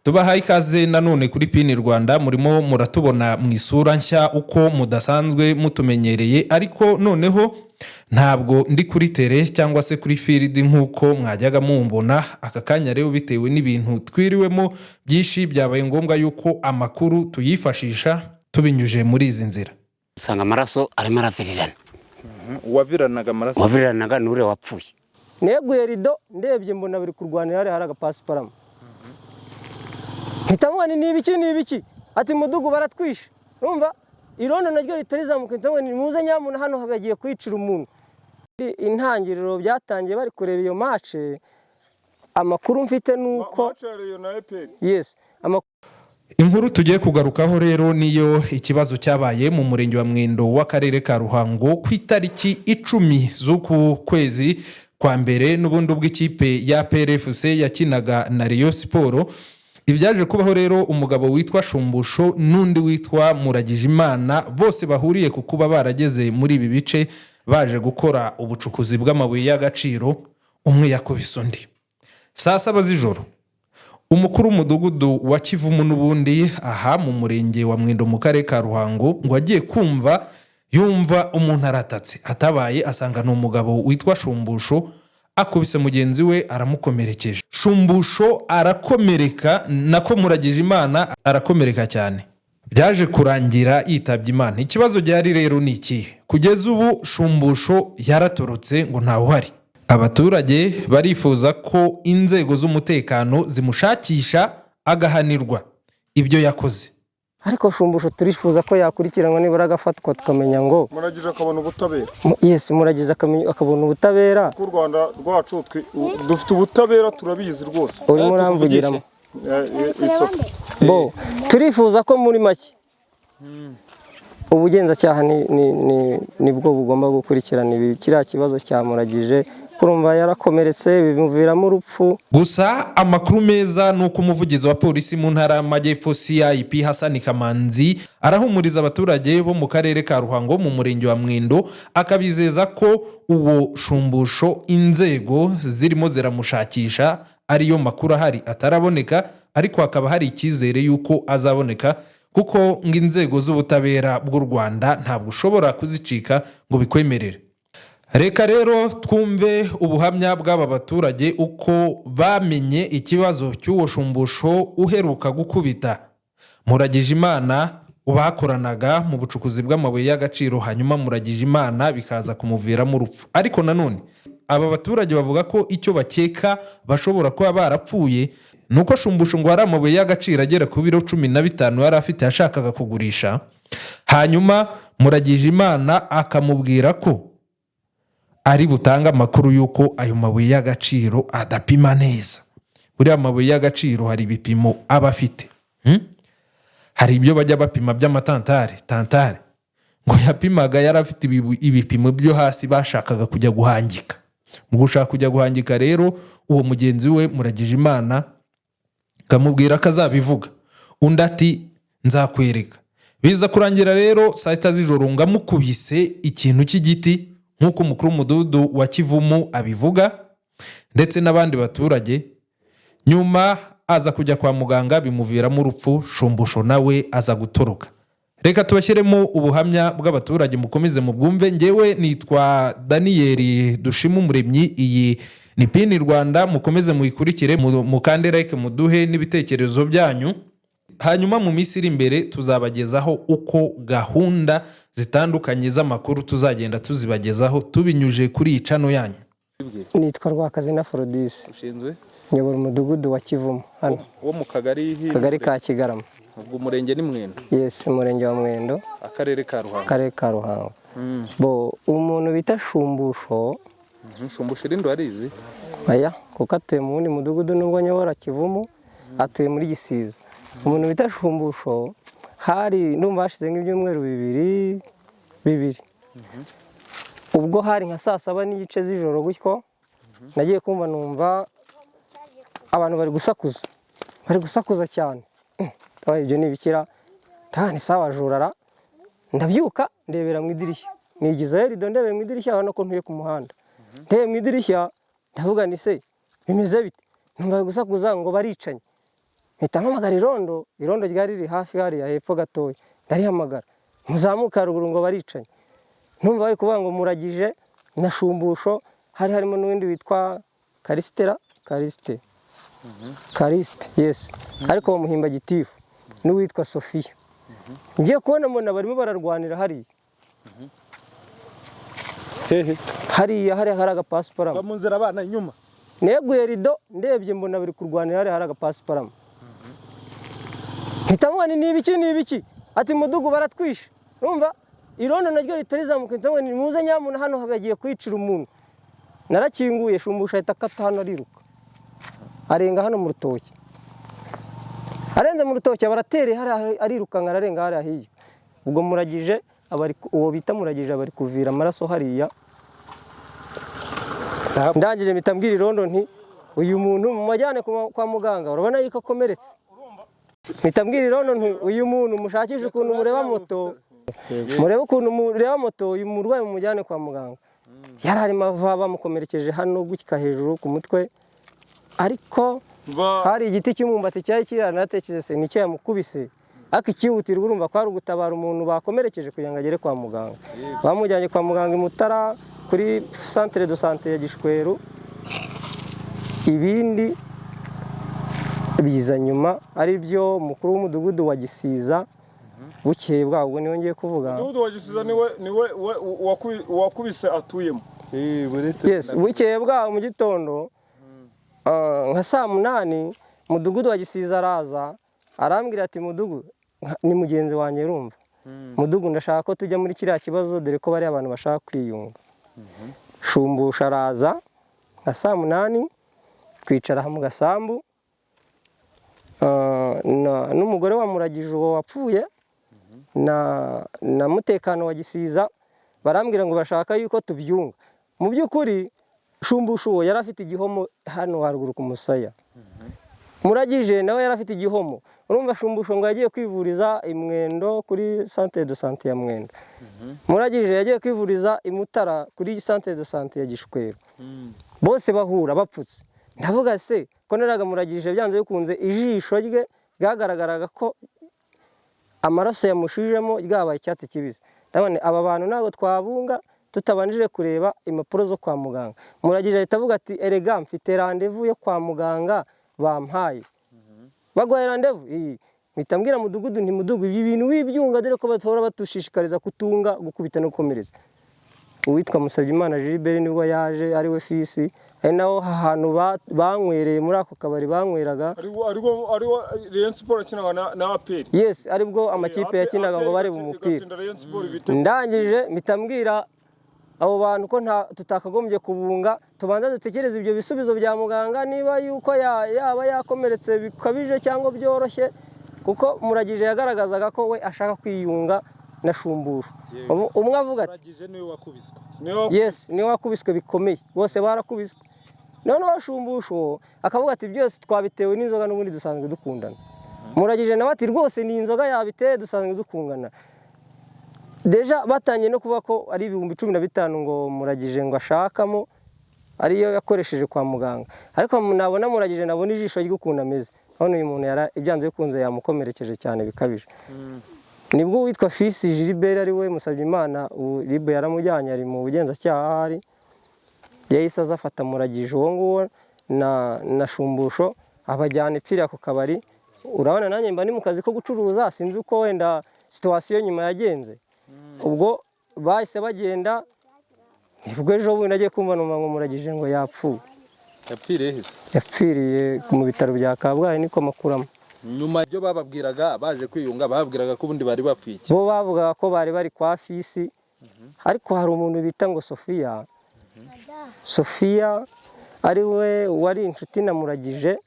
Tubahaye ikaze nanone kuri Pini Rwanda, murimo muratubona mu isura nshya uko mudasanzwe mutumenyereye, ariko noneho ntabwo ndi kuri tele cyangwa se kuri field nkuko mwajyaga mumbona. Aka kanya rero bitewe n'ibintu twiriwemo byinshi, byabaye ngombwa yuko amakuru tuyifashisha tubinyuje muri izi nzira. Usanga amaraso arimo aravirirana. Waviranaga amaraso? Waviranaga nure wapfuye. Neguye rido ndebye mbona biri kurwanira hari agapasiparama. Hitamwani n'ibiki ati mudugu baratwishe. Urumva irondo naryo ritarizamuka, hitamwani muze nyamuna hano habagiye kwicira umuntu. Intangiriro byatangiye bari kureba iyo match. Amakuru mfite nuko yes inkuru tugiye kugarukaho rero niyo ikibazo cyabaye mu murenge wa Mwendo w'akarere ka Ruhango ku itariki 10 z'uku kwezi kwa mbere, n'ubundi bw'ikipe ya PRFC yakinaga na Rayon Sport. Ibyaje kubaho rero umugabo witwa Shumbusho n'undi witwa Muragijimana bose bahuriye ku kuba barageze muri ibi bice baje gukora ubucukuzi bw'amabuye y'agaciro. Umwe yakubise undi saa 7 z'ijoro. Umukuru w'umudugudu wa Kivumu n'ubundi aha mu murenge wa Mwendo mu karere ka Ruhango ngo agiye kumva yumva umuntu aratatse, atabaye asanga n'umugabo witwa Shumbusho akubise mugenzi we aramukomerekeje. Shumbusho arakomereka, nako Muragijimana arakomereka cyane. Byaje kurangira yitabye Imana. Ikibazo cyari rero ni iki? Kugeza ubu Shumbusho yaratorotse ngo ntawe uhari. Abaturage barifuza ko inzego z'umutekano zimushakisha agahanirwa ibyo yakoze. Ariko Shumbusho turifuza ko yakurikiranwa nibura agafatwa tukamenya ngo Muragije akabona ubutabera. Yes, Muragije akabona ubutabera. Ku Rwanda rwacu dufite ubutabera turabizi rwose. Urimo uramvugiramo. Bo turifuza ko muri make ubugenzacyaha nibwo bugomba gukurikirana ibi kiriya kibazo cya Muragije, kurumva yarakomeretse bimuviramo urupfu. Gusa amakuru meza nuko umuvugizi wa polisi mu ntara y'Amajyepfo CIP Hassan Kamanzi arahumuriza abaturage bo mu karere ka Ruhango mu murenge wa Mwendo, akabizeza ko uwo Shumbusho inzego zirimo ziramushakisha. Ariyo makuru ahari ataraboneka, ariko hakaba hari icyizere yuko azaboneka, kuko ngo inzego z'ubutabera bw'u Rwanda ntabwo ushobora kuzicika ngo bikwemerere. Reka rero twumve ubuhamya bw'aba baturage uko bamenye ikibazo cy'uwo Shumbusho uheruka gukubita Muragijimana ubakoranaga mu bucukuzi bw'amabuye y'agaciro, hanyuma Muragijimana bikaza kumuviramo urupfu. Ariko nanone aba baturage bavuga ko icyo bakeka bashobora kuba barapfuye nuko Shumbusho ngo hari amabuye y'agaciro agera ku biro 15 yari afite yashakaga kugurisha, hanyuma Muragijimana akamubwira ko ari butanga amakuru yuko ayo mabuye y'agaciro adapima neza. Buriya mabuye y'agaciro hari ibipimo aba afite. Hari ibyo bajya bapima by'amatantare ngo yapimaga yari afite ibipimo byo hasi bashakaga kujya guhangika. Mu gushaka kujya guhangika rero uwo mugenzi we Muragijimana kamubwira ko azabivuga, undi ati nzakwereka. Biza kurangira rero saa 6 z'ijoro ngamukubise ikintu cy'igiti nkuko umukuru w'umudugudu wa Kivumu abivuga ndetse n'abandi baturage. Nyuma aza kujya kwa muganga bimuviramo urupfu. Shumbusho nawe aza gutoroka. Reka tubashyiremo ubuhamya bw'abaturage mukomeze mu bwumve. Ngewe nitwa Daniel Dushima Umuremyi, iyi ni Pini Rwanda, mukomeze muyikurikire, mukande like, muduhe n'ibitekerezo byanyu. Hanyuma mu minsi iri imbere tuzabagezaho uko gahunda zitandukanye z'amakuru tuzagenda tuzibagezaho tubinyuje kuri iyi channel yanyu. Nitwa Rwakazina Aphrodis. Ushinzwe? Nyobora umudugudu wa Kivumu hano. Wo mu kagari ka Kigarama. Ubwo umurenge ni Mwendo? Yes, umurenge wa Mwendo. Akarere ka Ruhango? Akarere ka Ruhango. Bo umuntu bita Shumbusho. Shumbusho rindo arizi? Aya, kuko atuye mu wundi mudugudu nubwo nyobora Kivumu, atuye muri Gisiza. Umuntu bita Shumbusho hari ndumva hashize nk'ibyumweru bibiri. Ubwo hari nka saa 7 n'igice z'ijoro gutyo, nagiye kumva numva abantu bari gusakuza cyane. Ibyo ni bikira ni sawa jurara. Ndabyuka ndebera mu idirishya, nigize rido ndebe mu idirishya, abana ko ntuye ku muhanda. Ndebe mu idirishya ndavuga ni se bimeze bite, numva gusakuza ngo baricanye. mpita mpamagara irondo ryari riri hafi hariya hepfo gatoya, ndarihamagara muzamuka haruguru ngo baricanye, ntumva bari kuvuga ngo Muragije na Shumbusho, hari harimo n'uwindi witwa Karisite, yes, ariko bamuhimba Gitifu, n'uwitwa Sofiya. Ngiye kubona mbona barimo bararwanira hariya, hariya hari agapasiparama, bamunzira abana inyuma, neguye rido ndebye mbona bari kurwanira hariya hari agapasiparama. Mpita mubona ni ibiki, ati Mudugu baratwishe. Urumva irondo naryo ritarizamuka, mpita mubona muze nyamuna hano bagiye kwicira umuntu. Narakinguye, Shumbusho ahita akata hano ariruka, arenga hano mu rutoki, arenze mu rutoki baratereye hariya, arirukanka ararenga hariya hirya. Ubwo Muragije uwo bita Muragije bari kuvira amaraso hariya. Ndangije mpita mbwira irondo nti uyu muntu mumajyane kwa muganga, urabona yuko akomeretse. Mpita mbwira irondo nti uyu muntu mushakishe ukuntu mureba moto, uyu murwayi mumujyane kwa muganga. Yari arimo bamukomerekeje hano gutya hejuru ku mutwe, ariko hari igiti cy'umwumbati cyari kiranatekereje se nicyo yamukubise, ariko ikihutirwa urumva ko ari ugutabara umuntu bakomerekeje kugira ngo agere kwa muganga. Bamujyanye kwa muganga i Mutara kuri centre de santé ya Gishweru, ibindi biza nyuma ari byo mukuru w'umudugudu wa Gisiza. Bukeye bwabwo niwe ngiye kuvuga. Umudugudu wa Gisiza niwe wakubise atuyemo. Yes, bukeye bwabo mu gitondo nka saa 8 Mudugudu wa Gisiza araza arambwira ati Mudugu ni mugenzi wanjye urumva, Mudugu ndashaka ko tujya muri kiriya kibazo dore ko bari abantu bashaka kwiyunga. Shumbusho araza nka saa 8 twicara mu gasambu n'umugore wa Muragije uwo wapfuye na mutekano wa Gisiza, barambwira ngo bashaka yuko tubyunga. Mu by'ukuri Shumbusho uwo yari afite igihomo hano haruguru ku musaya, Muragije nawe yari afite igihomo. Urumva Shumbusho ngo yagiye kwivuriza i Mwendo kuri centre de santé ya Mwendo, Muragije yagiye kwivuriza i Mutara kuri centre de santé ya Gishweru. Bose bahura bapfutse. Ndavuga se ko neraga Muragije byanze bikunze ijisho rye ryagaragaraga ko amaraso yamushijemo ryabaye icyatsi kibisi. Ndabone aba bantu ntago twabunga tutabanjije kureba impapuro zo kwa muganga. Muragije ahita avuga ati erega mfite rendez-vous yo kwa muganga bampaye. Bagwaye rendez-vous? Mpita mbwira Mudugudu nti Mudugu ibi bintu wibyunga dore ko batora batushishikariza kutunga gukubita no gukomereza. Uwitwa Musabyimana Gilbert nibwo yaje ari we fisi, ari naho ahantu banywereye muri ako kabari banyweraga. Ariwo Rayon Sport akinaga na APR. Yes, aribwo amakipe yakinaga ngo bare mu mupira. Ndangije mpita mbwira abo bantu ko tutakagombye kubunga, tubanza dutekereza ibyo bisubizo bya muganga niba yuko yaba yakomeretse bikabije cyangwa byoroshye, kuko Muragije yagaragazaga ko we ashaka kwiyunga na Shumbusho. Umwe avuga ati Muragije niwe wakubiswe. Yes, niwe wakubiswe bikomeye, bose barakubiswe. Noneho Shumbusho akavuga ati byose twabitewe n'inzoga n'ubundi dusanzwe dukundana. Muragije nawe ati rwose ni inzoga yabiteye dusanzwe dukundana. Deja batangiye no kuvuga ko ari 15,000 ngo Muragije ngo ashakamo ariyo yakoresheje kwa muganga, ariko nabona Muragije nabona ijisho ry'ukunda ameze, aho uyu muntu ibyanze bikunze yamukomerekeje cyane bikabije. Nibwo witwa Fisi Gilbert ari we Musabyimana Libo yaramujyanye ari mu bugenzacyaha hari, yahise azafata Muragije uwo nguwo na Shumbusho abajyana ipfira ku kabari. Urabona nanjye mba ni mu kazi ko gucuruza, sinzi uko wenda situation nyuma yagenze. Ubwo bahise bagenda, nibwo ejo bundi nagiye kumva ngo Muragije ngo yapfuye. Yapfiriye he? Yapfiriye mu bitaro bya Kabgayi niko makuramo. Nyuma ibyo bababwiraga baje kwiyunga bababwiraga ko ubundi bari bapfuye. Bo bavugaga ko bari kwa Fisi, ariko hari umuntu bita ngo Sofiya ari we wari inshuti na Muragije.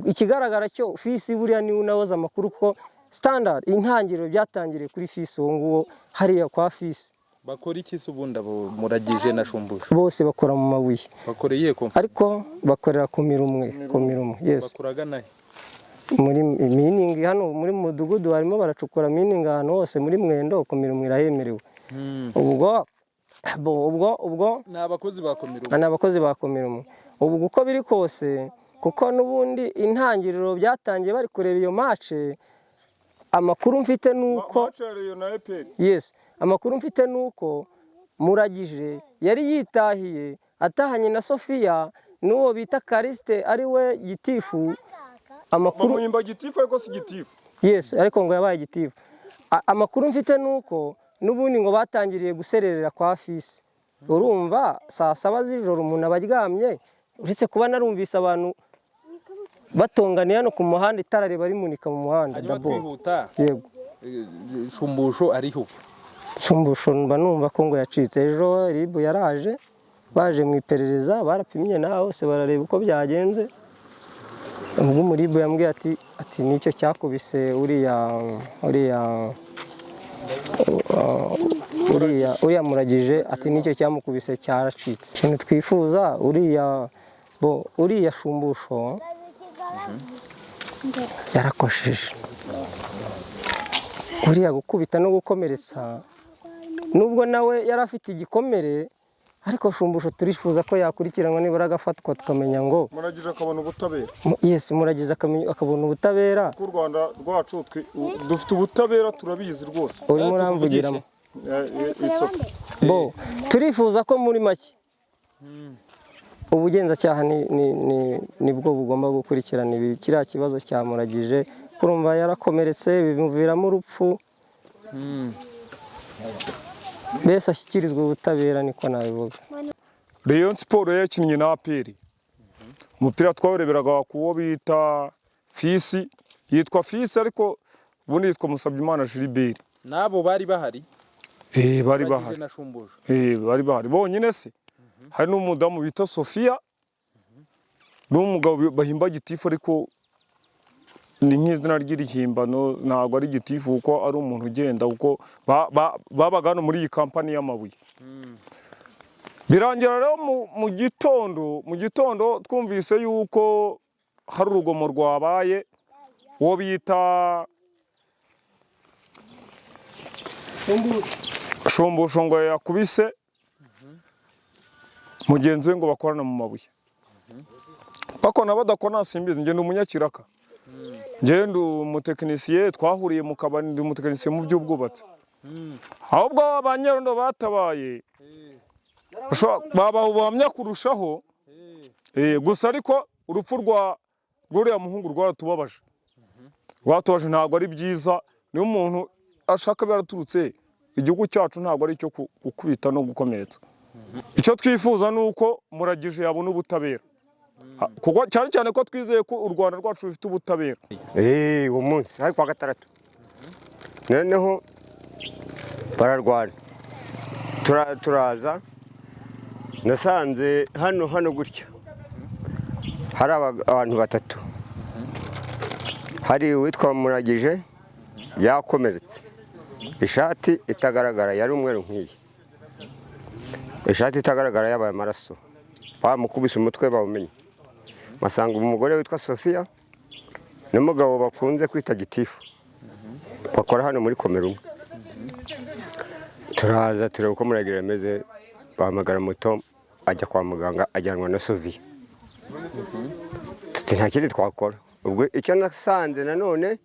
Ikigaragara cyo Fisi buriya ni unawoza amakuru ko standard intangiriro byatangiriye kuri Fisi uwo nguwo hariya kwa Fisi. Bakora iki se ubundi abo Muragije na Shumbusho? Bose bakora mu mabuye. Bakoreye ko? Ariko bakorera ku mirumwe. Yes. Bakoraga nahe? Muri mining hano muri Mudugudu harimo baracukura mining hano hose muri Mwendo ku mirumwe irahemerewe. Ubwo ni abakozi bakomirumwe. Ni abakozi bakomirumwe. Ubwo uko biri kose kuko n'ubundi intangiriro byatangiye bari kureba iyo mace. Amakuru mfite nuko amakuru mfite nuko Muragije yari yitahiye atahanye na Sofia n'uwo bita Kariste ari we gitifu. Amakuru bamuyimba gitifu ariko si gitifu. Ariko ngo yabaye gitifu. Amakuru mfite nuko n'ubundi ngo batangiriye gusererera kwa Fisi. Urumva saa 7 z'ijoro umuntu abaryamye, uretse kuba narumvise abantu batonganiye hano ku muhanda itara riba rimunika mu muhanda dabo. Yego. Shumbusho ariho. Shumbusho mba numva ko ngo yacitse. Ejo ribu yaraje baje mu iperereza barapimye naho se barareba uko byagenze. Ubwo umuribu yambwiye ati nicyo cyakubise uriya Muragije, ati nicyo cyamukubise cyaracitse. Ikintu twifuza uriya Shumbusho yarakosheje. Uriya gukubita no gukomeretsa nubwo nawe yari afite igikomere, ariko Shumbusho turifuza ko yakurikiranwa nibura agafatwa tukamenya ngo Muragije akabona ubutabera. Muragije akabona ubutabera. Ku Rwanda rwacu dufite ubutabera turabizi rwose. Urimo uramvugiramo. Turifuza ko muri make ubugenzacyaha nibwo bugomba gukurikirana kiriya kibazo cya Muragije. Kurumva yarakomeretse bimuviramo urupfu. Mbese ashyikirizwa ubutabera niko nabivuga. Rayon Sport yakinnye na APR. Umupira twawereberaga kuwo bita Fisi, yitwa Fisi ariko ubundi yitwa Musabyimana Gilbert. Nabo bari bahari? Bari bahari. Bari bahari. Bonyine se. Hari n'umudamu bita Sofia. N'umugabo bahimba gitifu ariko ni nk'izina ry'irihimbano, ntabwo ari gitifu kuko ari umuntu ugenda kuko babaga hano muri iyi kampani y'amabuye. Birangira rero mu gitondo twumvise yuko hari urugomo rwabaye, uwo bita Shumbusho ngo yakubise mugenzi we ngo bakorana mu mabuye. Bakona badakona simbizi, ngende umunyakiraka. Ngende umutekinisiye twahuriye mu kabari, ndi umutekinisiye mu by'ubwubatsi. Ahubwo abanyerondo batabaye babamya kurushaho. Gusa ariko urupfu rw'uriya muhungu rwaratubabaje. Rwatubaje ntabwo ari byiza, niyo umuntu ashaka baraturutse. Igihugu cyacu ntabwo ari cyo gukubita no gukomeretsa. Icyo twifuza nuko Muragije yabona ubutabera. Kuko cyane ko twizeye ko u Rwanda rwacu rufite ubutabera. Uwo munsi hari kwa gatandatu. Noneho bararwana. Turaza nasanze hano gutya. Hari abantu batatu. Hari uwitwa Muragije yakomeretse. Ishati itagaragara yari umweru nk'iyi. Ishati itagaragara yabaye amaraso. Bamukubise umutwe bawumenye. Masanga umugore witwa Sofia n'umugabo bakunze kwita gitifu. Bakora hano muri Komerumwe. Turaza tureba uko Muragije ameze, bahamagara moto ajya kwa muganga ajyanwa na Sofia. Nta kindi twakora. Ubwo icyo nasanze nanone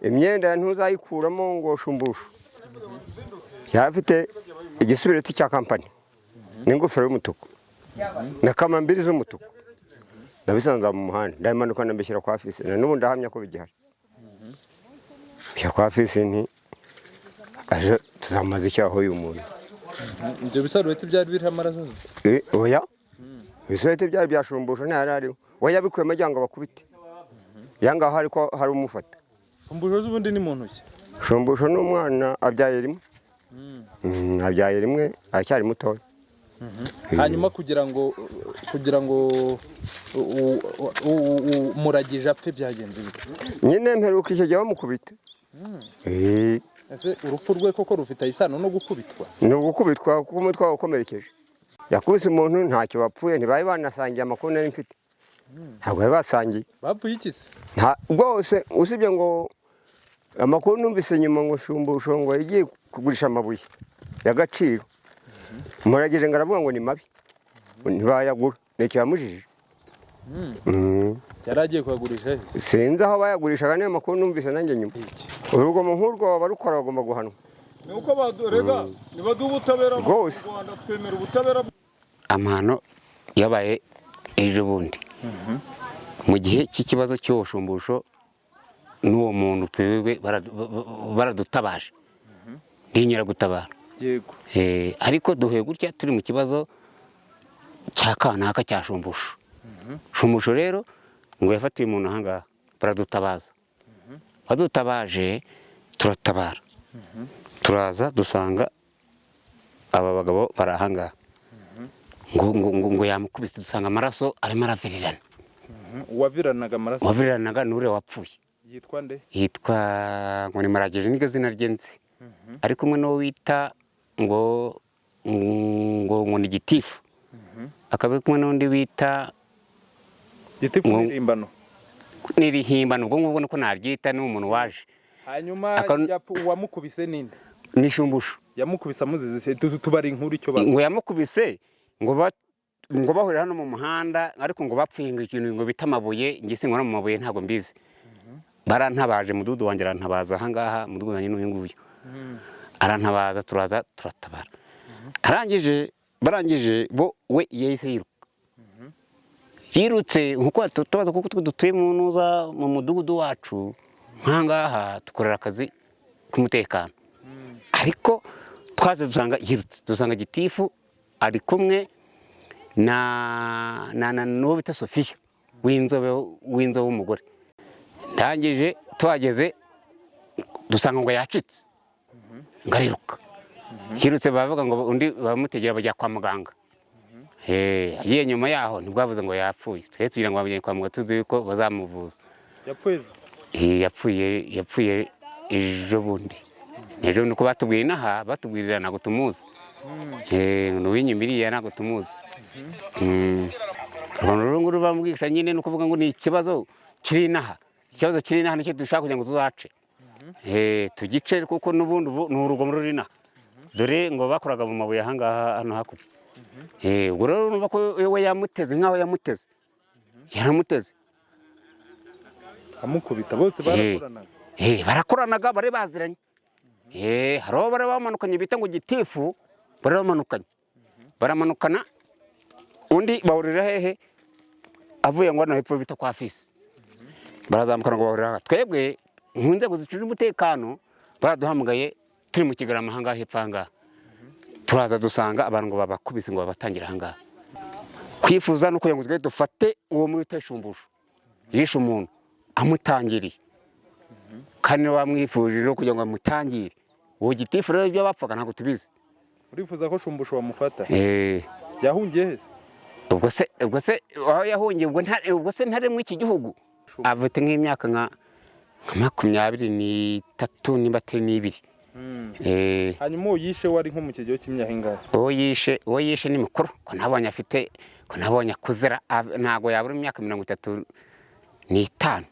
imyenda ntuzayikuramo ngo Shumbusho. Yarafite igisubireti cya kampani n'ingofero y'umutuku na kamambiri z'umutuku. Nabisanze mu muhanda ndayimanuka ndambishyira kwa Fisi, n'ubu ndahamya ko bigihari. Kwa Fisi nti aje tuzamaze icyaho uyu muntu. Ibyo bisarureti byari biri amaraso? Oya. Bisarureti byari bya Shumbusho ntari ariho. Oya bikuye amajyanga bakubite. Yanga hari ko hari umufata. Shumbusho z'ubundi ni muntu ki? Shumbusho n'umwana abyaye rimwe. Abyaye rimwe acyari mutoya. Hanyuma kugira ngo Muragije apfe byagenze bite? Nyine mperuka icyo gihe bamukubita. Ese urupfu rwe koko rufite isano no gukubitwa? Ni ugukubitwa kuko umutwe wakomerekeje. Yakubise umuntu ntacyo bapfuye, ntibaye banasangiye amakuru nari mfite. Ntabwo bari basangiye. Bapfuye iki se? Rwose usibye ngo amakuru numvise nyuma ngo Shumbusho ngo yagiye kugurisha amabuye y'agaciro. Muragije ngo aravuga ngo ni mabi. Ntibayagura. Nicyo yamujije. yari agiye kuyagurisha he? sinzi aho bayagurishaga, niyo makuru numvise nanjye nyuma. Urugomo nk'urwo barukora bagomba guhanwa. ni uko badurega nibaduha ubutabera mu Rwose. Rwanda, twemera ubutabera. amahano yabaye ejo bundi mu gihe cy'ikibazo cy'ubushumbusho n'uwo muntu twebwe baradutabaje ndinyira gutabara. Yego. Ariko duhuye gutya turi mu kibazo cya kanaka cya shumbusho. Shumbusho rero ngo yafatiye umuntu ahangaha baradutabaza, badutabaje turatabara, turaza dusanga aba bagabo bari ahangaha ngo yamukubise, dusanga amaraso arimo aravirirana. Uwaviranaga amaraso Waviriranaga n'ure wapfuye yitwa nde? yitwa ngo ni Marageje, niryo zina rye nzi, ari kumwe n'uwo wita ngo ni Gitifu, akaba ari kumwe n'undi wita Gitifu n'irimbano. n'irihimbano. Ubwo ngubwo niko naryita, ni umuntu waje. Hanyuma uwamukubise ninde? Ni Shumbusho. Yamukubise amuzize tubari inkuru icyo ngo yamukubise, ngo bahurira hano mu muhanda, ariko ngo bapfuye ngo ikintu ngo bita amabuye, nge sinkora mu mabuye ntabwo mbizi. Barantabaje, mudugudu wanjye arantabaza ahangaha, mudugudu wanjye n'uyu nguyu arantabaza, turaza turatabara. Barangije bo we yahise yiruka, yirutse nkuko tubaza kuko dutuye mu mudugudu wacu nkangaha dukorera akazi k'umutekano. Ariko twaje dusanga yirutse, dusanga Gitifu ari kumwe na n'uwo bita Sofiya w'inzobe w'umugore. Ndangije tuhageze dusanga ngo yacitse, ngo ariruka, yirutse bavuga ngo undi bamutegera bajya kwa muganga. Agiye nyuma yaho ntibwavuze ngo yapfuye, twe tugira ngo bamujyane kwa muganga tuzi ko bazamuvuza. Yapfuye ejo bundi. Ejo nuko batubwiye inaha, batubwirira ntabwo tumuzi. N'uwinyumiriye ntabwo tumuzi. Abantu nguru bamubwisha nyine no kuvuga ngo ni ikibazo kiri inaha. Ikibazo kiri inaha nicyo dushaka kugira ngo tuzace. Tugice kuko n'ubundi ni urugomo ruri inaha. Dore ngo bakoraga mu mabuye ahangaha hano hakurya. Ubwo rero numva ko we yamuteze nkaho yamuteze. Yaramuteze. Amukubita bose barakoranaga. Barakoranaga, bari baziranye. Haro bari bamanukanye bita ngo Gitifu, bari bamanukanye. Baramanukana, undi bahurira hehe avuye ngo hano hepfo bita kwa Fisi. Barazamukana ngo bahurira. Twebwe nkunze zicuje umutekano baraduhamagaye turi mu Kigarama ahangaha hepfo ahangaha. Turaza dusanga abantu ngo babakubise ngo babatangira ahangaha. Kwifuza no kugira ngo twe dufate uwo mwita Shumbusho yishe umuntu amutangiriye, kandi wamwifuje no kugira ngo amutangire. Uwo Gitifu rero ibyo bapfaga ntabwo tubizi. Urifuza ko Shumbusho bamufata? Yahungiye hese? Ubwo se aho yahungiye ubwo se ntare mu iki gihugu. Avute nk'imyaka nka 23 nimba atari n'ibiri. Hanyuma uwo yishe wari nko mu kigero cy'imyaka ingahe? Uwo yishe ni mukuru, ko nabonye afite, ko nabonye akuzera, ntago yabura imyaka 35.